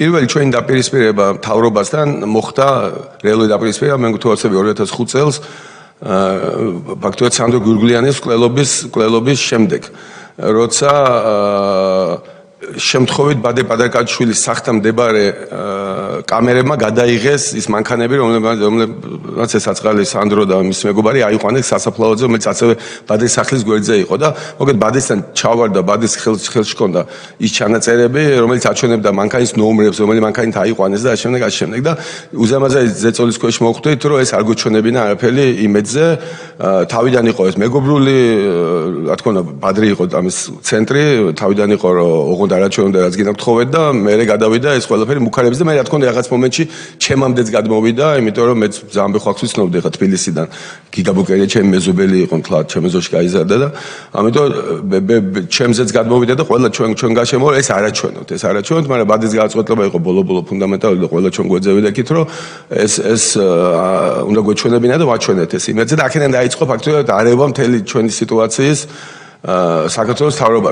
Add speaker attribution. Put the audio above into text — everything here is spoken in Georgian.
Speaker 1: პირველი ჩვენი დაპირისპირება მთავრობასთან მოხდა რეალური დაპირისპირება მე მგონი 2005 წელს ფაქტობრივად სანდრო გურგლიანის მკვლელობის შემდეგ როცა შემთხვევით ბადე პადარკაჩვილის სახლთან მდებარე კამერებმა გადაიღეს ის მანქანები რომელმაც ეს აწყალი სანდრო და მის მეგობარი აიყვანეს სასაფლაოზე რომელიც ასევე ბადის სახლის გვერდზე იყო და მოგეთ ბადისთან ჩავარდა ბადის ხელში ჰქონდა ის ჩანაწერები რომელიც აჩვენებდა მანქანის ნომრებს რომელი მანქანით აიყვანეს და ამავდროულად და უზამაზარი ზეწოლის ქვეშ მოხვდით რომ ეს არ გვეჩვენებინა არაფერი იმედზე თავიდან იყო ეს მეგობრული რა თქმა უნდა ბადრი იყო ამის ცენტრი თავიდან იყო რომ არაჩვენებდა რაც გინდა გთხოვეთ და მე გადავიდა ეს ყველაფერი მუქარებს და მე რა თქმა უნდა რაღაც მომენტში ჩემამდეც გადმოვიდა იმიტომ რომ მეც ძალიან ბეხვალს ვიცნობდი ხა თბილისიდან გიგაბუკერია ჩემი მეზობელი იყო თლად ჩემ ეზოში გაიზარდა და ამიტომ ჩემზეც გადმოვიდა და ყველა ჩვენ გაშემო ეს არაჩვენოთ მაგრამ ბადის გადაწყვეტილება იყო ბოლო ფუნდამენტალური და ყველა ჩვენ გვეძებდა იქით რომ ეს უნდა გვეჩვენებინა და ვაჩვენეთ ეს იმედზე და აქედან დაიწყო ფაქტობრივად არევა მთელი ჩვენი სიტუაციის საქართველოს მთავრობას